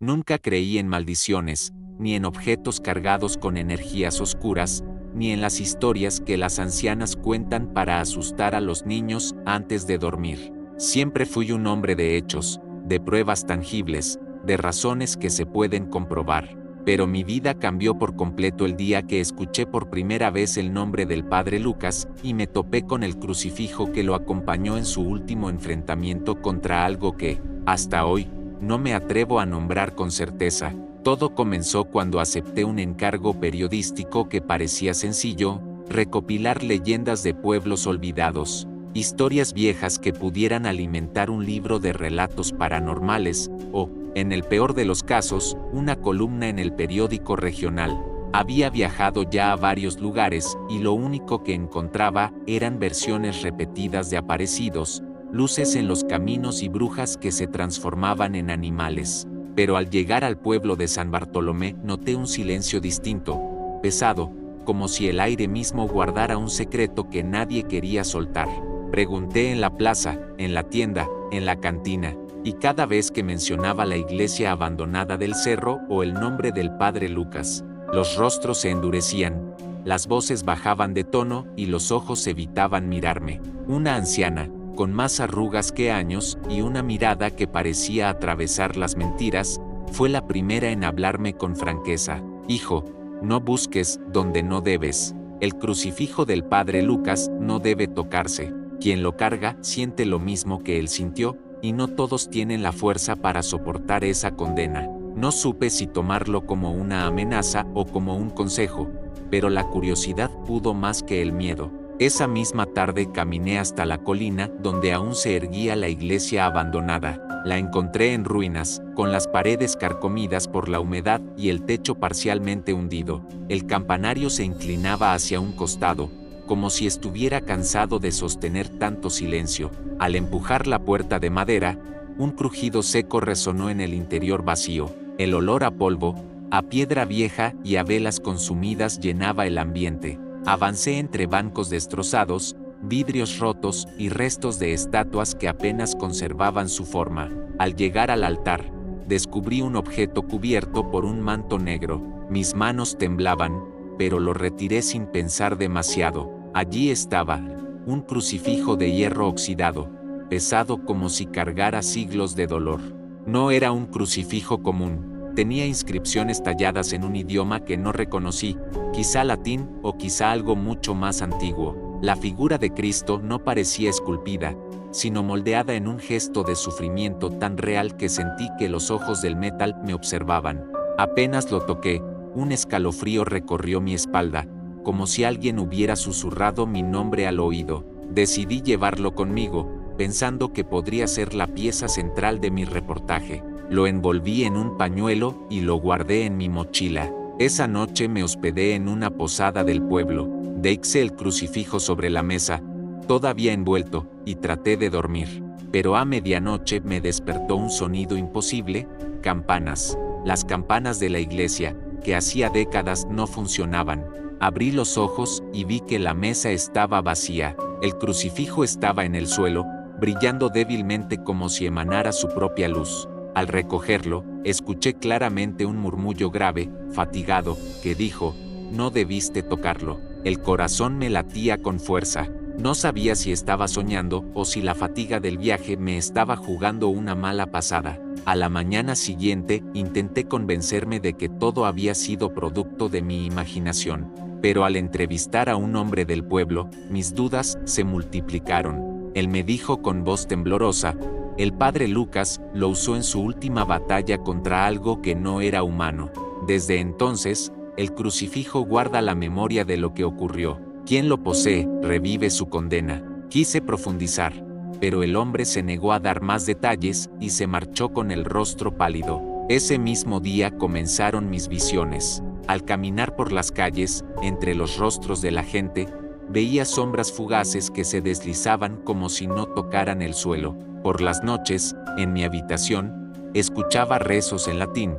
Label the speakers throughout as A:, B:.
A: Nunca creí en maldiciones, ni en objetos cargados con energías oscuras, ni en las historias que las ancianas cuentan para asustar a los niños antes de dormir. Siempre fui un hombre de hechos, de pruebas tangibles, de razones que se pueden comprobar. Pero mi vida cambió por completo el día que escuché por primera vez el nombre del padre Lucas y me topé con el crucifijo que lo acompañó en su último enfrentamiento contra algo que, hasta hoy, no me atrevo a nombrar con certeza. Todo comenzó cuando acepté un encargo periodístico que parecía sencillo: recopilar leyendas de pueblos olvidados, historias viejas que pudieran alimentar un libro de relatos paranormales, o, en el peor de los casos, una columna en el periódico regional. Había viajado ya a varios lugares y lo único que encontraba eran versiones repetidas de aparecidos, luces en los caminos y brujas que se transformaban en animales. Pero al llegar al pueblo de San Bartolomé noté un silencio distinto, pesado, como si el aire mismo guardara un secreto que nadie quería soltar. Pregunté en la plaza, en la tienda, en la cantina, y cada vez que mencionaba la iglesia abandonada del cerro o el nombre del padre Lucas, los rostros se endurecían, las voces bajaban de tono y los ojos evitaban mirarme. Una anciana, con más arrugas que años y una mirada que parecía atravesar las mentiras, fue la primera en hablarme con franqueza. Hijo, no busques donde no debes. El crucifijo del padre Lucas no debe tocarse. Quien lo carga siente lo mismo que él sintió, y no todos tienen la fuerza para soportar esa condena. No supe si tomarlo como una amenaza o como un consejo, pero la curiosidad pudo más que el miedo. Esa misma tarde caminé hasta la colina donde aún se erguía la iglesia abandonada. La encontré en ruinas, con las paredes carcomidas por la humedad y el techo parcialmente hundido. El campanario se inclinaba hacia un costado, como si estuviera cansado de sostener tanto silencio. Al empujar la puerta de madera, un crujido seco resonó en el interior vacío. El olor a polvo, a piedra vieja y a velas consumidas llenaba el ambiente. Avancé entre bancos destrozados, vidrios rotos y restos de estatuas que apenas conservaban su forma. Al llegar al altar, descubrí un objeto cubierto por un manto negro. Mis manos temblaban, pero lo retiré sin pensar demasiado. Allí estaba, un crucifijo de hierro oxidado, pesado como si cargara siglos de dolor. No era un crucifijo común. Tenía inscripciones talladas en un idioma que no reconocí, quizá latín o quizá algo mucho más antiguo. La figura de Cristo no parecía esculpida, sino moldeada en un gesto de sufrimiento tan real que sentí que los ojos del metal me observaban. Apenas lo toqué, un escalofrío recorrió mi espalda, como si alguien hubiera susurrado mi nombre al oído. Decidí llevarlo conmigo, pensando que podría ser la pieza central de mi reportaje. Lo envolví en un pañuelo y lo guardé en mi mochila. Esa noche me hospedé en una posada del pueblo. Dejé el crucifijo sobre la mesa, todavía envuelto, y traté de dormir. Pero a medianoche me despertó un sonido imposible: campanas. Las campanas de la iglesia, que hacía décadas no funcionaban. Abrí los ojos y vi que la mesa estaba vacía. El crucifijo estaba en el suelo, brillando débilmente como si emanara su propia luz. Al recogerlo, escuché claramente un murmullo grave, fatigado, que dijo: no debiste tocarlo. El corazón me latía con fuerza. No sabía si estaba soñando o si la fatiga del viaje me estaba jugando una mala pasada. A la mañana siguiente, intenté convencerme de que todo había sido producto de mi imaginación. Pero al entrevistar a un hombre del pueblo, mis dudas se multiplicaron. Él me dijo con voz temblorosa: el padre Lucas lo usó en su última batalla contra algo que no era humano. Desde entonces, el crucifijo guarda la memoria de lo que ocurrió. Quien lo posee, revive su condena. Quise profundizar, pero el hombre se negó a dar más detalles y se marchó con el rostro pálido. Ese mismo día comenzaron mis visiones. Al caminar por las calles, entre los rostros de la gente, veía sombras fugaces que se deslizaban como si no tocaran el suelo. Por las noches, en mi habitación, escuchaba rezos en latín,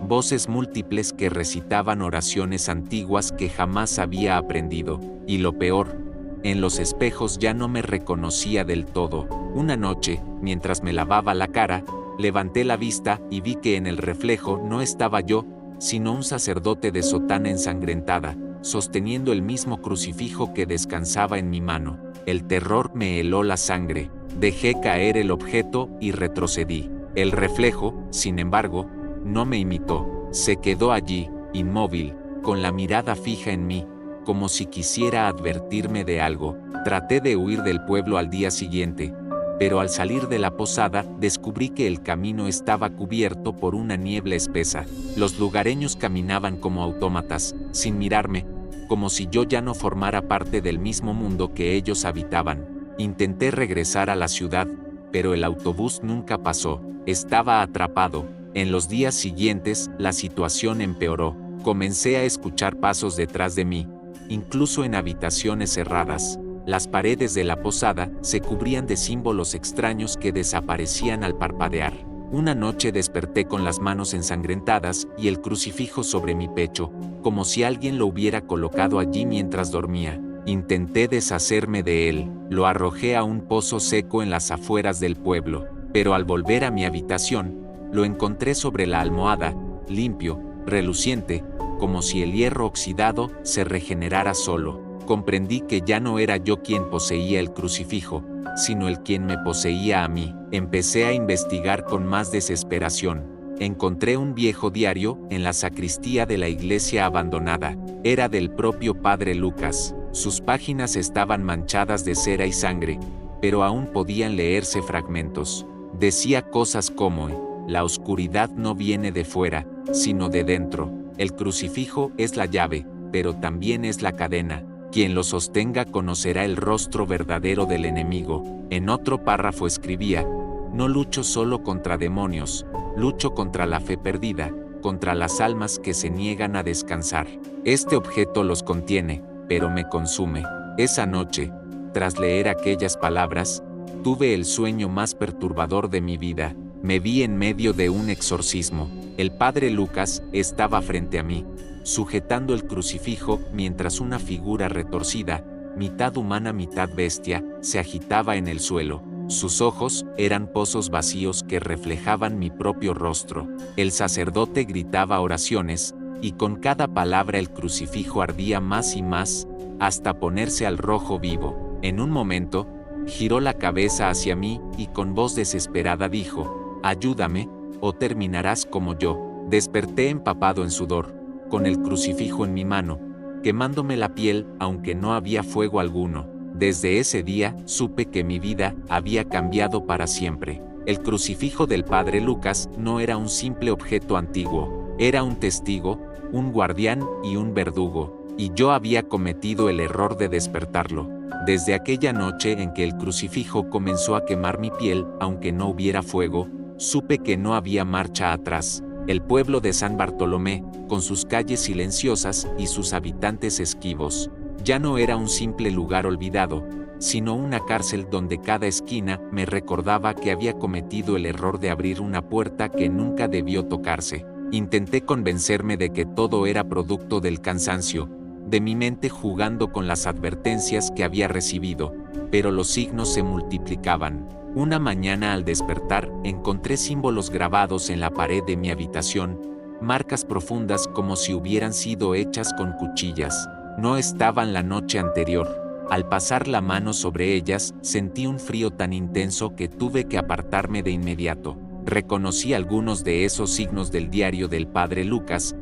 A: voces múltiples que recitaban oraciones antiguas que jamás había aprendido. Y lo peor, en los espejos ya no me reconocía del todo. Una noche, mientras me lavaba la cara, Levanté la vista y vi que en el reflejo no estaba yo, sino un sacerdote de sotana ensangrentada, sosteniendo el mismo crucifijo que descansaba en mi mano. El terror me heló la sangre, dejé caer el objeto y retrocedí. El reflejo, sin embargo, no me imitó, se quedó allí, inmóvil, con la mirada fija en mí, como si quisiera advertirme de algo. Traté de huir del pueblo al día siguiente, pero al salir de la posada descubrí que el camino estaba cubierto por una niebla espesa. Los lugareños caminaban como autómatas, sin mirarme, como si yo ya no formara parte del mismo mundo que ellos habitaban. Intenté regresar a la ciudad, pero el autobús nunca pasó, estaba atrapado. En los días siguientes, la situación empeoró. Comencé a escuchar pasos detrás de mí, incluso en habitaciones cerradas. Las paredes de la posada se cubrían de símbolos extraños que desaparecían al parpadear. Una noche desperté con las manos ensangrentadas y el crucifijo sobre mi pecho, como si alguien lo hubiera colocado allí mientras dormía. Intenté deshacerme de él, lo arrojé a un pozo seco en las afueras del pueblo, pero al volver a mi habitación, lo encontré sobre la almohada, limpio, reluciente, como si el hierro oxidado se regenerara solo. Comprendí que ya no era yo quien poseía el crucifijo, sino el quien me poseía a mí. Empecé a investigar con más desesperación. Encontré un viejo diario en la sacristía de la iglesia abandonada. Era del propio padre Lucas. Sus páginas estaban manchadas de cera y sangre, pero aún podían leerse fragmentos. Decía cosas como: la oscuridad no viene de fuera, sino de dentro. El crucifijo es la llave, pero también es la cadena. Quien lo sostenga conocerá el rostro verdadero del enemigo. En otro párrafo escribía: no lucho solo contra demonios, lucho contra la fe perdida, contra las almas que se niegan a descansar. Este objeto los contiene, pero me consume. Esa noche, tras leer aquellas palabras, tuve el sueño más perturbador de mi vida. Me vi en medio de un exorcismo. El padre Lucas estaba frente a mí, sujetando el crucifijo mientras una figura retorcida, mitad humana mitad bestia, se agitaba en el suelo. Sus ojos eran pozos vacíos que reflejaban mi propio rostro. El sacerdote gritaba oraciones, y con cada palabra el crucifijo ardía más y más, hasta ponerse al rojo vivo. En un momento, giró la cabeza hacia mí y con voz desesperada dijo: ayúdame, o terminarás como yo. Desperté empapado en sudor, con el crucifijo en mi mano, quemándome la piel aunque no había fuego alguno. Desde ese día supe que mi vida había cambiado para siempre. El crucifijo del padre Lucas no era un simple objeto antiguo, era un testigo, un guardián y un verdugo, y yo había cometido el error de despertarlo. Desde aquella noche en que el crucifijo comenzó a quemar mi piel, aunque no hubiera fuego, supe que no había marcha atrás. El pueblo de San Bartolomé, con sus calles silenciosas y sus habitantes esquivos, ya no era un simple lugar olvidado, sino una cárcel donde cada esquina me recordaba que había cometido el error de abrir una puerta que nunca debió tocarse. Intenté convencerme de que todo era producto del cansancio, de mi mente jugando con las advertencias que había recibido, pero los signos se multiplicaban. Una mañana al despertar, encontré símbolos grabados en la pared de mi habitación, marcas profundas como si hubieran sido hechas con cuchillas. No estaban la noche anterior. Al pasar la mano sobre ellas, sentí un frío tan intenso que tuve que apartarme de inmediato. Reconocí algunos de esos signos del diario del padre Lucas.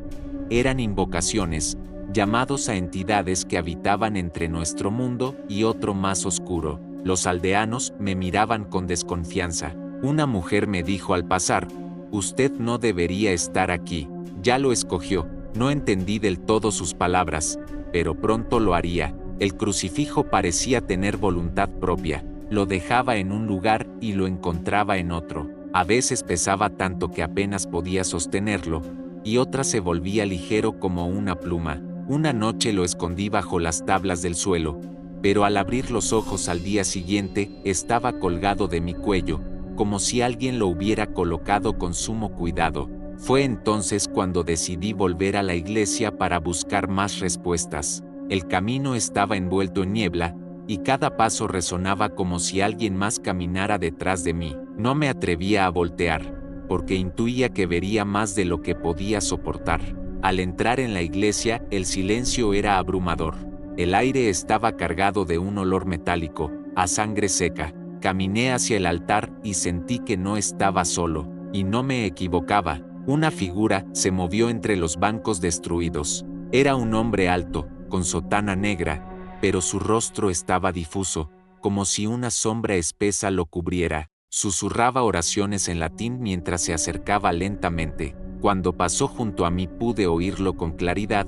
A: Eran invocaciones, llamados a entidades que habitaban entre nuestro mundo y otro más oscuro. Los aldeanos me miraban con desconfianza. Una mujer me dijo al pasar: usted no debería estar aquí. Ya lo escogió. No entendí del todo sus palabras, pero pronto lo haría. El crucifijo parecía tener voluntad propia. Lo dejaba en un lugar y lo encontraba en otro. A veces pesaba tanto que apenas podía sostenerlo, y otras se volvía ligero como una pluma. Una noche lo escondí bajo las tablas del suelo, pero al abrir los ojos al día siguiente, estaba colgado de mi cuello, como si alguien lo hubiera colocado con sumo cuidado. Fue entonces cuando decidí volver a la iglesia para buscar más respuestas. El camino estaba envuelto en niebla, y cada paso resonaba como si alguien más caminara detrás de mí. No me atrevía a voltear. porque intuía que vería más de lo que podía soportar. Al entrar en la iglesia, el silencio era abrumador. El aire estaba cargado de un olor metálico, a sangre seca. Caminé hacia el altar y sentí que no estaba solo, y no me equivocaba. Una figura se movió entre los bancos destruidos. Era un hombre alto, con sotana negra, pero su rostro estaba difuso, como si una sombra espesa lo cubriera. Susurraba oraciones en latín mientras se acercaba lentamente. Cuando pasó junto a mí pude oírlo con claridad.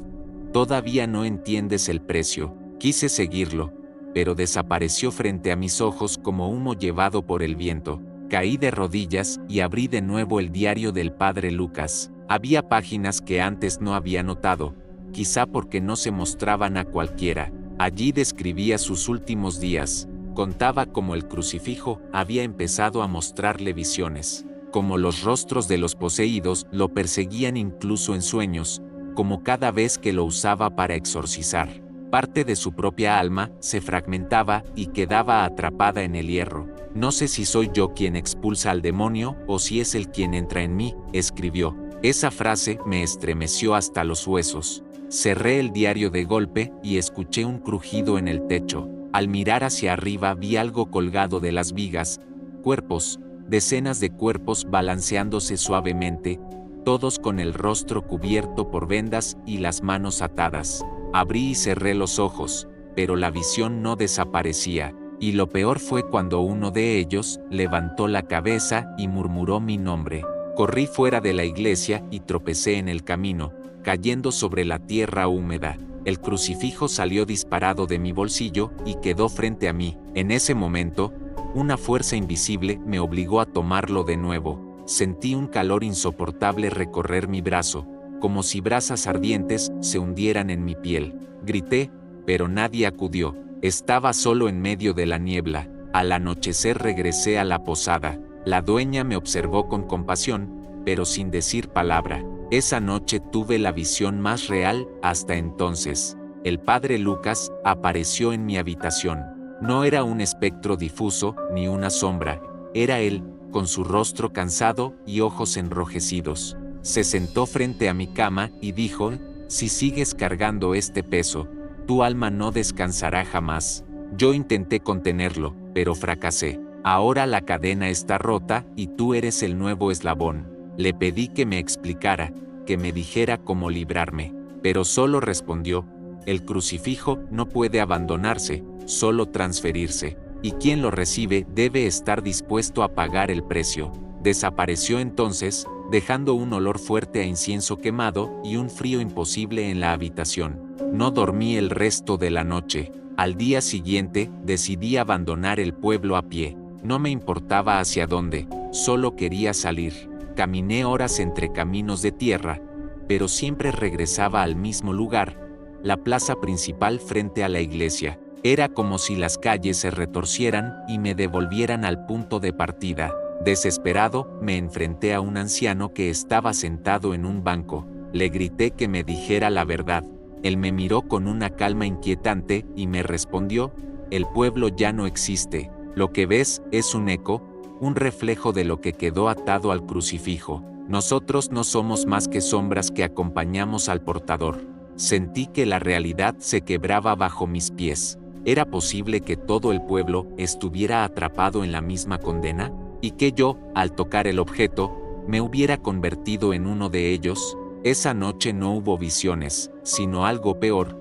A: Todavía no entiendes el precio. Quise seguirlo, pero desapareció frente a mis ojos como humo llevado por el viento. Caí de rodillas y abrí de nuevo el diario del padre Lucas. Había páginas que antes no había notado, quizá porque no se mostraban a cualquiera. Allí describía sus últimos días. Contaba cómo el crucifijo había empezado a mostrarle visiones, como los rostros de los poseídos lo perseguían incluso en sueños, como cada vez que lo usaba para exorcizar. Parte de su propia alma se fragmentaba y quedaba atrapada en el hierro. No sé si soy yo quien expulsa al demonio o si es él quien entra en mí, escribió. Esa frase me estremeció hasta los huesos. Cerré el diario de golpe y escuché un crujido en el techo. Al mirar hacia arriba vi algo colgado de las vigas, cuerpos, decenas de cuerpos balanceándose suavemente, todos con el rostro cubierto por vendas y las manos atadas. Abrí y cerré los ojos, pero la visión no desaparecía, y lo peor fue cuando uno de ellos levantó la cabeza y murmuró mi nombre. Corrí fuera de la iglesia y tropecé en el camino, cayendo sobre la tierra húmeda. El crucifijo salió disparado de mi bolsillo y quedó frente a mí. En ese momento, una fuerza invisible me obligó a tomarlo de nuevo. Sentí un calor insoportable recorrer mi brazo, como si brasas ardientes se hundieran en mi piel. Grité, pero nadie acudió. Estaba solo en medio de la niebla. Al anochecer regresé a la posada. La dueña me observó con compasión, pero sin decir palabra. Esa noche tuve la visión más real hasta entonces. El padre Lucas apareció en mi habitación. No era un espectro difuso ni una sombra. Era él, con su rostro cansado y ojos enrojecidos. Se sentó frente a mi cama y dijo: si sigues cargando este peso, tu alma no descansará jamás. Yo intenté contenerlo, pero fracasé. Ahora la cadena está rota y tú eres el nuevo eslabón. Le pedí que me explicara, que me dijera cómo librarme, pero solo respondió: el crucifijo no puede abandonarse, solo transferirse, y quien lo recibe debe estar dispuesto a pagar el precio. Desapareció entonces, dejando un olor fuerte a incienso quemado y un frío imposible en la habitación. No dormí el resto de la noche. Al día siguiente, decidí abandonar el pueblo a pie. No me importaba hacia dónde, solo quería salir. Caminé horas entre caminos de tierra, pero siempre regresaba al mismo lugar, la plaza principal frente a la iglesia. Era como si las calles se retorcieran y me devolvieran al punto de partida. Desesperado, me enfrenté a un anciano que estaba sentado en un banco. Le grité que me dijera la verdad. Él me miró con una calma inquietante y me respondió: el pueblo ya no existe. Lo que ves es un eco, un reflejo de lo que quedó atado al crucifijo. Nosotros no somos más que sombras que acompañamos al portador. Sentí que la realidad se quebraba bajo mis pies. ¿Era posible que todo el pueblo estuviera atrapado en la misma condena? ¿Y que yo, al tocar el objeto, me hubiera convertido en uno de ellos? Esa noche no hubo visiones, sino algo peor.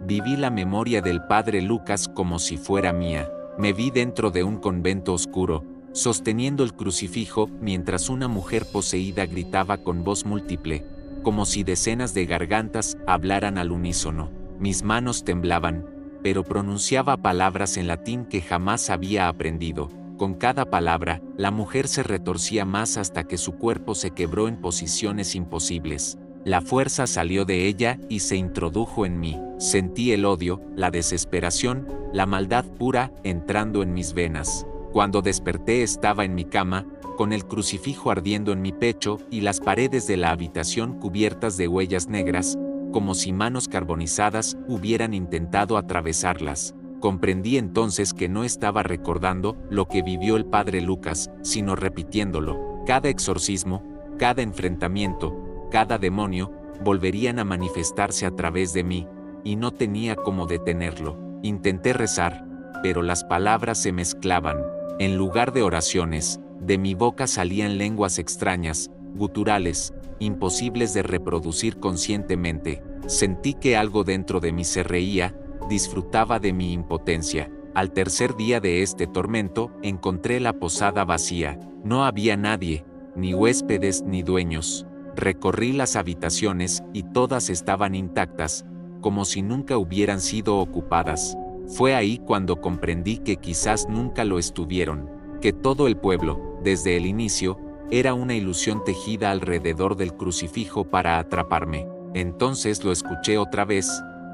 A: Viví la memoria del padre Lucas como si fuera mía. Me vi dentro de un convento oscuro, sosteniendo el crucifijo mientras una mujer poseída gritaba con voz múltiple, como si decenas de gargantas hablaran al unísono. Mis manos temblaban, pero pronunciaba palabras en latín que jamás había aprendido. Con cada palabra, la mujer se retorcía más hasta que su cuerpo se quebró en posiciones imposibles. La fuerza salió de ella y se introdujo en mí. Sentí el odio, la desesperación, la maldad pura entrando en mis venas. Cuando desperté estaba en mi cama, con el crucifijo ardiendo en mi pecho y las paredes de la habitación cubiertas de huellas negras, como si manos carbonizadas hubieran intentado atravesarlas. Comprendí entonces que no estaba recordando lo que vivió el padre Lucas, sino repitiéndolo. Cada exorcismo, cada enfrentamiento, cada demonio, volverían a manifestarse a través de mí, y no tenía cómo detenerlo. Intenté rezar, pero las palabras se mezclaban. En lugar de oraciones, de mi boca salían lenguas extrañas, guturales, imposibles de reproducir conscientemente. Sentí que algo dentro de mí se reía, disfrutaba de mi impotencia. Al tercer día de este tormento, encontré la posada vacía. No había nadie, ni huéspedes ni dueños. Recorrí las habitaciones y todas estaban intactas, como si nunca hubieran sido ocupadas. Fue ahí cuando comprendí que quizás nunca lo estuvieron, que todo el pueblo, desde el inicio, era una ilusión tejida alrededor del crucifijo para atraparme. Entonces lo escuché otra vez,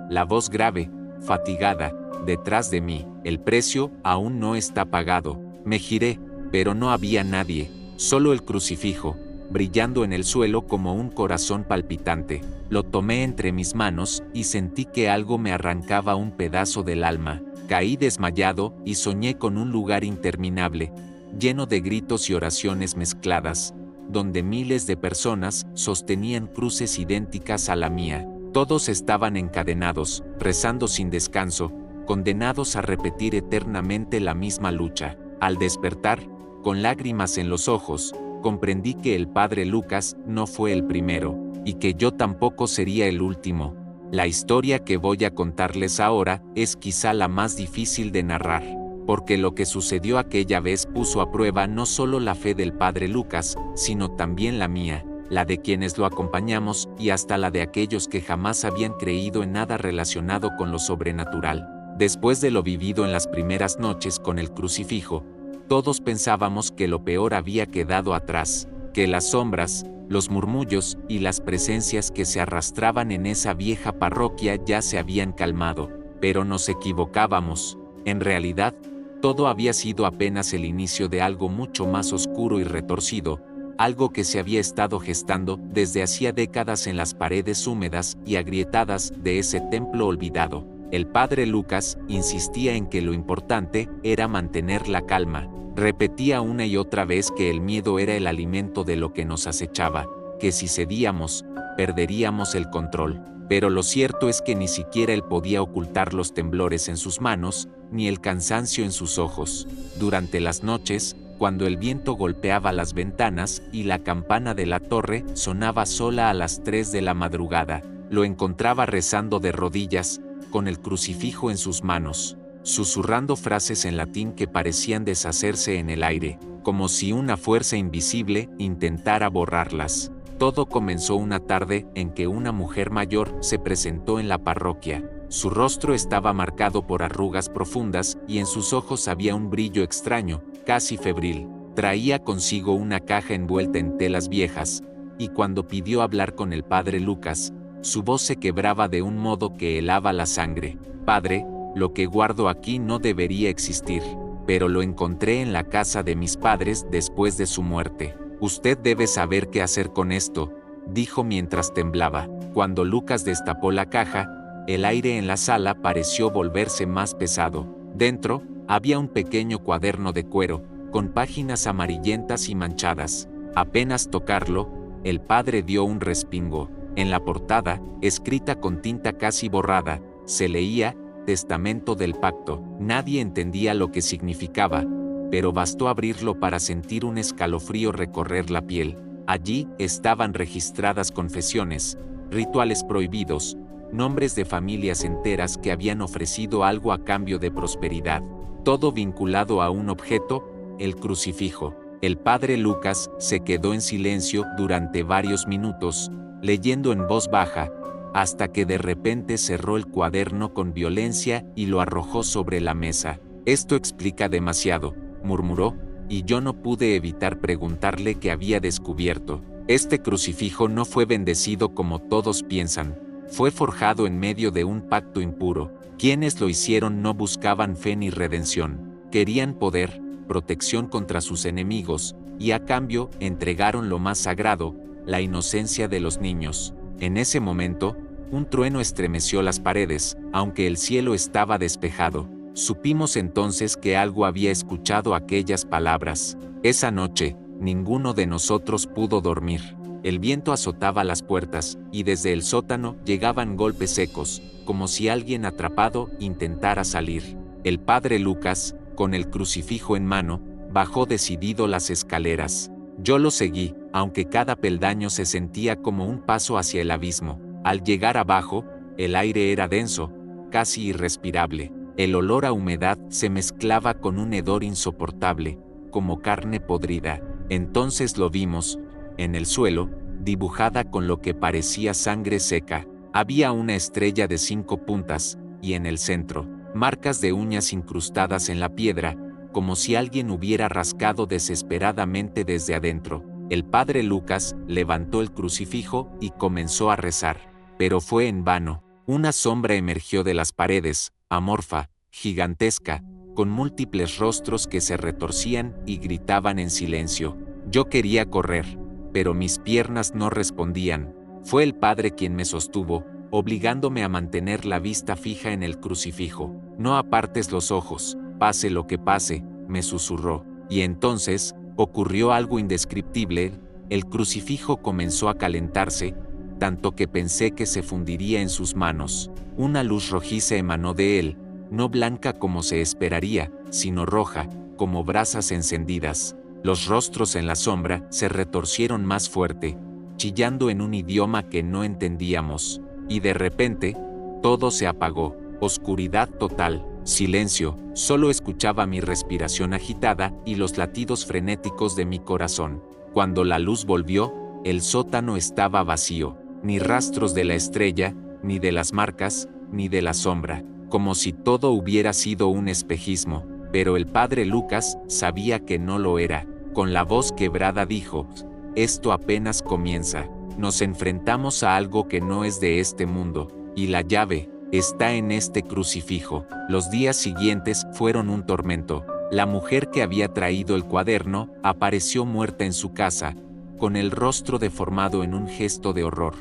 A: la voz grave, fatigada, detrás de mí. El precio aún no está pagado. Me giré, pero no había nadie, solo el crucifijo, brillando en el suelo como un corazón palpitante. Lo tomé entre mis manos y sentí que algo me arrancaba un pedazo del alma. Caí desmayado y soñé con un lugar interminable, lleno de gritos y oraciones mezcladas, donde miles de personas sostenían cruces idénticas a la mía. Todos estaban encadenados, rezando sin descanso, condenados a repetir eternamente la misma lucha. Al despertar, con lágrimas en los ojos, comprendí que el padre Lucas no fue el primero, y que yo tampoco sería el último. La historia que voy a contarles ahora es quizá la más difícil de narrar, porque lo que sucedió aquella vez puso a prueba no solo la fe del padre Lucas, sino también la mía, la de quienes lo acompañamos y hasta la de aquellos que jamás habían creído en nada relacionado con lo sobrenatural. Después de lo vivido en las primeras noches con el crucifijo, todos pensábamos que lo peor había quedado atrás, que las sombras, los murmullos y las presencias que se arrastraban en esa vieja parroquia ya se habían calmado, pero nos equivocábamos. En realidad, todo había sido apenas el inicio de algo mucho más oscuro y retorcido, algo que se había estado gestando desde hacía décadas en las paredes húmedas y agrietadas de ese templo olvidado. El padre Lucas insistía en que lo importante era mantener la calma. Repetía una y otra vez que el miedo era el alimento de lo que nos acechaba, que si cedíamos, perderíamos el control. Pero lo cierto es que ni siquiera él podía ocultar los temblores en sus manos, ni el cansancio en sus ojos. Durante las noches, cuando el viento golpeaba las ventanas y la campana de la torre sonaba sola a las 3 de la madrugada, lo encontraba rezando de rodillas, con el crucifijo en sus manos, susurrando frases en latín que parecían deshacerse en el aire, como si una fuerza invisible intentara borrarlas. Todo comenzó una tarde en que una mujer mayor se presentó en la parroquia. Su rostro estaba marcado por arrugas profundas y en sus ojos había un brillo extraño, casi febril. Traía consigo una caja envuelta en telas viejas, y cuando pidió hablar con el padre Lucas, su voz se quebraba de un modo que helaba la sangre. Padre, lo que guardo aquí no debería existir, pero lo encontré en la casa de mis padres después de su muerte. Usted debe saber qué hacer con esto, dijo mientras temblaba. Cuando Lucas destapó la caja, el aire en la sala pareció volverse más pesado. Dentro, había un pequeño cuaderno de cuero, con páginas amarillentas y manchadas. Apenas tocarlo, el padre dio un respingo. En la portada, escrita con tinta casi borrada, se leía, Testamento del Pacto. Nadie entendía lo que significaba, pero bastó abrirlo para sentir un escalofrío recorrer la piel. Allí estaban registradas confesiones, rituales prohibidos, nombres de familias enteras que habían ofrecido algo a cambio de prosperidad. Todo vinculado a un objeto, el crucifijo. El padre Lucas se quedó en silencio durante varios minutos, leyendo en voz baja, hasta que de repente cerró el cuaderno con violencia y lo arrojó sobre la mesa. Esto explica demasiado, murmuró, y yo no pude evitar preguntarle qué había descubierto. Este crucifijo no fue bendecido como todos piensan, fue forjado en medio de un pacto impuro. Quienes lo hicieron no buscaban fe ni redención, querían poder, protección contra sus enemigos, y a cambio entregaron lo más sagrado, la inocencia de los niños. En ese momento, un trueno estremeció las paredes, aunque el cielo estaba despejado. Supimos entonces que algo había escuchado aquellas palabras. Esa noche, ninguno de nosotros pudo dormir. El viento azotaba las puertas, y desde el sótano llegaban golpes secos, como si alguien atrapado intentara salir. El padre Lucas, con el crucifijo en mano, bajó decidido las escaleras. Yo lo seguí, aunque cada peldaño se sentía como un paso hacia el abismo. Al llegar abajo, el aire era denso, casi irrespirable. El olor a humedad se mezclaba con un hedor insoportable, como carne podrida. Entonces lo vimos, en el suelo, dibujada con lo que parecía sangre seca. Había una estrella de 5 puntas, y en el centro, marcas de uñas incrustadas en la piedra, como si alguien hubiera rascado desesperadamente desde adentro. El padre Lucas levantó el crucifijo y comenzó a rezar. Pero fue en vano. Una sombra emergió de las paredes, amorfa, gigantesca, con múltiples rostros que se retorcían y gritaban en silencio. Yo quería correr, pero mis piernas no respondían. Fue el padre quien me sostuvo, obligándome a mantener la vista fija en el crucifijo. No apartes los ojos, pase lo que pase, me susurró. Y entonces, ocurrió algo indescriptible. El crucifijo comenzó a calentarse, tanto que pensé que se fundiría en sus manos. Una luz rojiza emanó de él, no blanca como se esperaría, sino roja, como brasas encendidas. Los rostros en la sombra se retorcieron más fuerte, chillando en un idioma que no entendíamos. Y de repente, todo se apagó. Oscuridad total, silencio, solo escuchaba mi respiración agitada y los latidos frenéticos de mi corazón. Cuando la luz volvió, el sótano estaba vacío. Ni rastros de la estrella, ni de las marcas, ni de la sombra, como si todo hubiera sido un espejismo. Pero el padre Lucas sabía que no lo era. Con la voz quebrada dijo: esto apenas comienza. Nos enfrentamos a algo que no es de este mundo, y la llave está en este crucifijo. Los días siguientes fueron un tormento. La mujer que había traído el cuaderno apareció muerta en su casa, con el rostro deformado en un gesto de horror,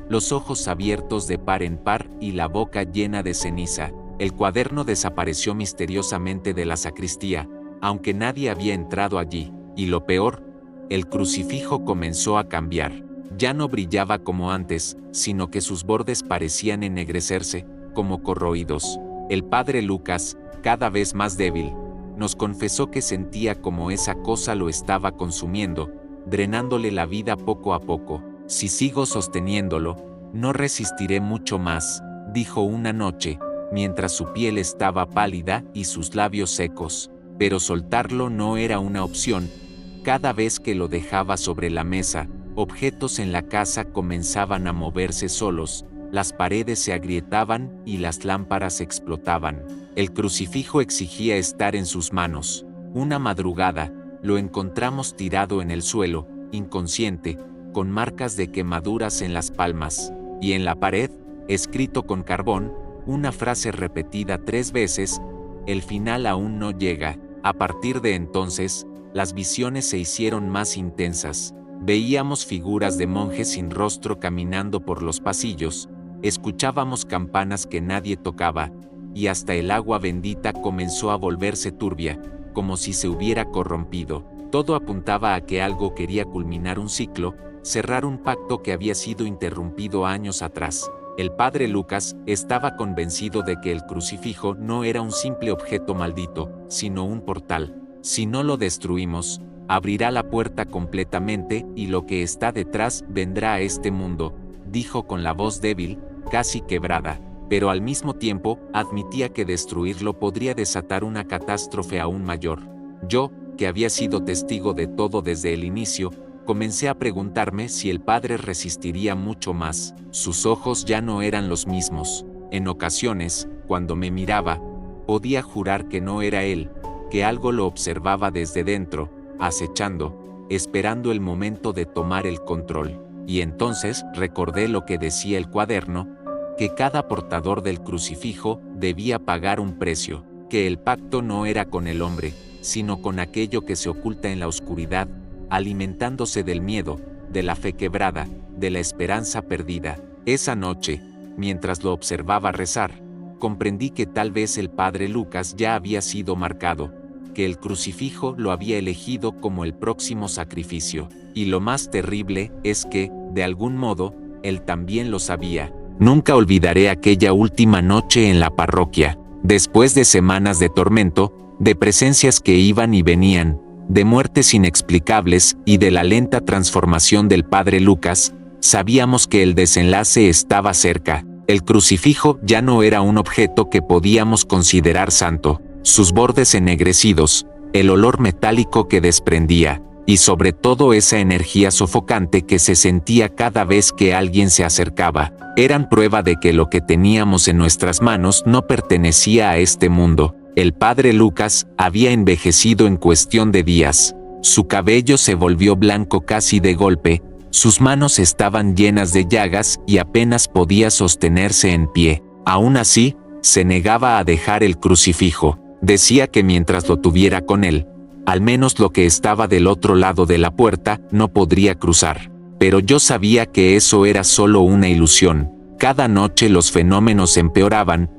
A: los ojos abiertos de par en par y la boca llena de ceniza. El cuaderno desapareció misteriosamente de la sacristía, aunque nadie había entrado allí, y lo peor, el crucifijo comenzó a cambiar. Ya no brillaba como antes, sino que sus bordes parecían ennegrecerse, como corroídos. El padre Lucas, cada vez más débil, nos confesó que sentía como esa cosa lo estaba consumiendo, drenándole la vida poco a poco. Si sigo sosteniéndolo, no resistiré mucho más, dijo una noche, mientras su piel estaba pálida y sus labios secos. Pero soltarlo no era una opción. Cada vez que lo dejaba sobre la mesa, objetos en la casa comenzaban a moverse solos, las paredes se agrietaban y las lámparas explotaban. El crucifijo exigía estar en sus manos. Una madrugada, lo encontramos tirado en el suelo, inconsciente, con marcas de quemaduras en las palmas, y en la pared, escrito con carbón, una frase repetida 3 veces: el final aún no llega. A partir de entonces, las visiones se hicieron más intensas. Veíamos figuras de monjes sin rostro caminando por los pasillos, escuchábamos campanas que nadie tocaba, y hasta el agua bendita comenzó a volverse turbia, como si se hubiera corrompido. Todo apuntaba a que algo quería culminar un ciclo, cerrar un pacto que había sido interrumpido años atrás. El padre Lucas estaba convencido de que el crucifijo no era un simple objeto maldito, sino un portal. Si no lo destruimos, abrirá la puerta completamente y lo que está detrás vendrá a este mundo, dijo con la voz débil, casi quebrada, pero al mismo tiempo admitía que destruirlo podría desatar una catástrofe aún mayor. Yo, que había sido testigo de todo desde el inicio, comencé a preguntarme si el padre resistiría mucho más. Sus ojos ya no eran los mismos. En ocasiones, cuando me miraba, podía jurar que no era él, que algo lo observaba desde dentro, acechando, esperando el momento de tomar el control. Y entonces recordé lo que decía el cuaderno, que cada portador del crucifijo debía pagar un precio, que el pacto no era con el hombre, sino con aquello que se oculta en la oscuridad, alimentándose del miedo, de la fe quebrada, de la esperanza perdida. Esa noche, mientras lo observaba rezar, comprendí que tal vez el padre Lucas ya había sido marcado, que el crucifijo lo había elegido como el próximo sacrificio. Y lo más terrible es que, de algún modo, él también lo sabía. Nunca olvidaré aquella última noche en la parroquia, después de semanas de tormento, de presencias que iban y venían, de muertes inexplicables y de la lenta transformación del padre Lucas. Sabíamos que el desenlace estaba cerca. El crucifijo ya no era un objeto que podíamos considerar santo. Sus bordes ennegrecidos, el olor metálico que desprendía, y sobre todo esa energía sofocante que se sentía cada vez que alguien se acercaba, eran prueba de que lo que teníamos en nuestras manos no pertenecía a este mundo. El padre Lucas había envejecido en cuestión de días. Su cabello se volvió blanco casi de golpe, sus manos estaban llenas de llagas y apenas podía sostenerse en pie. Aún así, se negaba a dejar el crucifijo. Decía que mientras lo tuviera con él, al menos lo que estaba del otro lado de la puerta no podría cruzar. Pero yo sabía que eso era solo una ilusión. Cada noche los fenómenos empeoraban,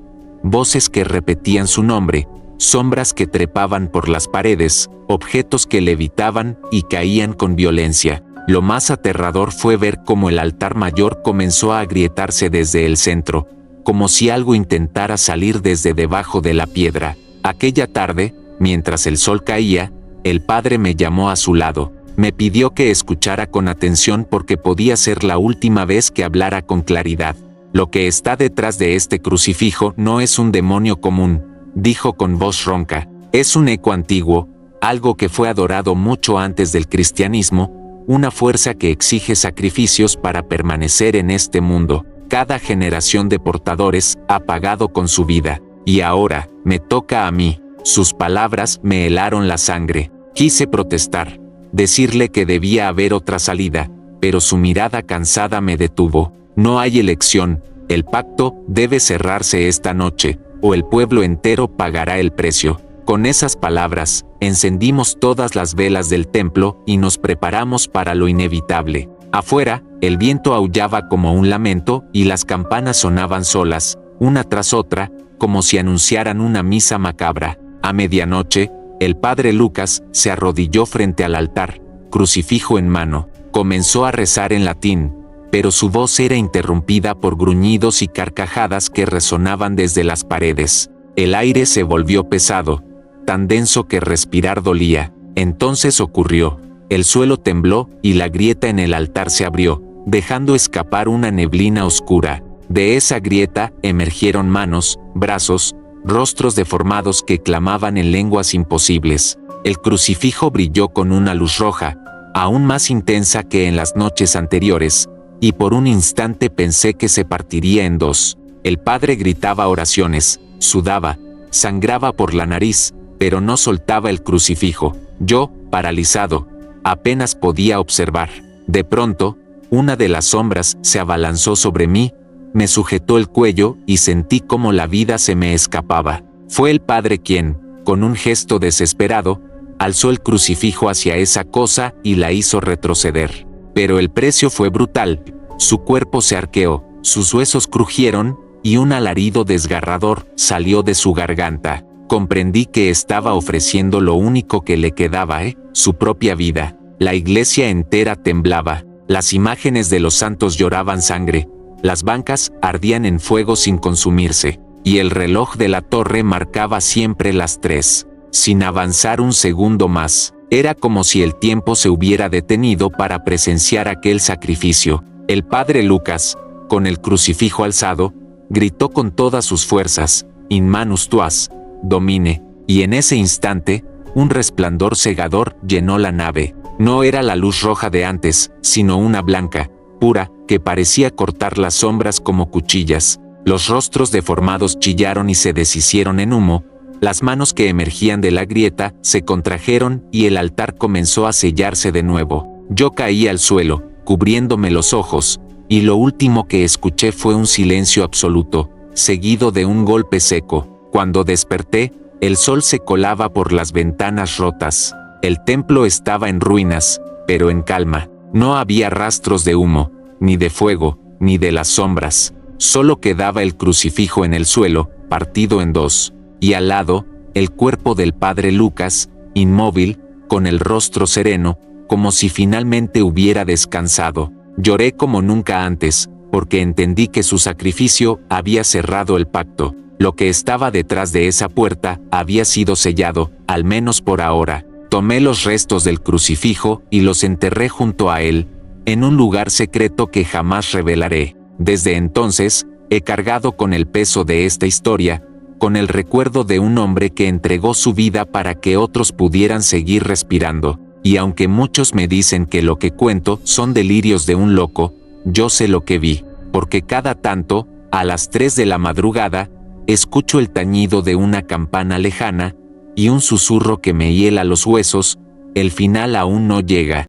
A: voces que repetían su nombre, sombras que trepaban por las paredes, objetos que levitaban y caían con violencia. Lo más aterrador fue ver cómo el altar mayor comenzó a agrietarse desde el centro, como si algo intentara salir desde debajo de la piedra. Aquella tarde, mientras el sol caía, el padre me llamó a su lado. Me pidió que escuchara con atención porque podía ser la última vez que hablara con claridad. Lo que está detrás de este crucifijo no es un demonio común, dijo con voz ronca. Es un eco antiguo, algo que fue adorado mucho antes del cristianismo, una fuerza que exige sacrificios para permanecer en este mundo. Cada generación de portadores ha pagado con su vida. Y ahora, me toca a mí. Sus palabras me helaron la sangre. Quise protestar, decirle que debía haber otra salida, pero su mirada cansada me detuvo. No hay elección, el pacto debe cerrarse esta noche, o el pueblo entero pagará el precio. Con esas palabras, encendimos todas las velas del templo y nos preparamos para lo inevitable. Afuera, el viento aullaba como un lamento y las campanas sonaban solas, una tras otra, como si anunciaran una misa macabra. A medianoche, el padre Lucas se arrodilló frente al altar, crucifijo en mano. Comenzó a rezar en latín, pero su voz era interrumpida por gruñidos y carcajadas que resonaban desde las paredes. El aire se volvió pesado, tan denso que respirar dolía. Entonces ocurrió. El suelo tembló y la grieta en el altar se abrió, dejando escapar una neblina oscura. De esa grieta emergieron manos, brazos, rostros deformados que clamaban en lenguas imposibles. El crucifijo brilló con una luz roja, aún más intensa que en las noches anteriores, y por un instante pensé que se partiría en dos. El padre gritaba oraciones, sudaba, sangraba por la nariz, pero no soltaba el crucifijo. Yo, paralizado, apenas podía observar. De pronto, una de las sombras se abalanzó sobre mí, me sujetó el cuello y sentí como la vida se me escapaba. Fue el padre quien, con un gesto desesperado, alzó el crucifijo hacia esa cosa y la hizo retroceder. Pero el precio fue brutal. Su cuerpo se arqueó, sus huesos crujieron, y un alarido desgarrador salió de su garganta. Comprendí que estaba ofreciendo lo único que le quedaba, su propia vida. La iglesia entera temblaba, las imágenes de los santos lloraban sangre, las bancas ardían en fuego sin consumirse, y el reloj de la torre marcaba siempre las 3, sin avanzar un segundo más. Era como si el tiempo se hubiera detenido para presenciar aquel sacrificio. El padre Lucas, con el crucifijo alzado, gritó con todas sus fuerzas, «In manus tuas, Domine», y en ese instante, un resplandor cegador llenó la nave. No era la luz roja de antes, sino una blanca, pura, que parecía cortar las sombras como cuchillas. Los rostros deformados chillaron y se deshicieron en humo, las manos que emergían de la grieta se contrajeron y el altar comenzó a sellarse de nuevo. Yo caí al suelo, cubriéndome los ojos, y lo último que escuché fue un silencio absoluto, seguido de un golpe seco. Cuando desperté, el sol se colaba por las ventanas rotas. El templo estaba en ruinas, pero en calma. No había rastros de humo, ni de fuego, ni de las sombras. Solo quedaba el crucifijo en el suelo, partido en dos. Y al lado, el cuerpo del padre Lucas, inmóvil, con el rostro sereno, como si finalmente hubiera descansado. Lloré como nunca antes, porque entendí que su sacrificio había cerrado el pacto. Lo que estaba detrás de esa puerta había sido sellado, al menos por ahora. Tomé los restos del crucifijo y los enterré junto a él, en un lugar secreto que jamás revelaré. Desde entonces, he cargado con el peso de esta historia, con el recuerdo de un hombre que entregó su vida para que otros pudieran seguir respirando. Y aunque muchos me dicen que lo que cuento son delirios de un loco, yo sé lo que vi, porque cada tanto, a las 3 de la madrugada, escucho el tañido de una campana lejana, y un susurro que me hiela los huesos. El final aún no llega,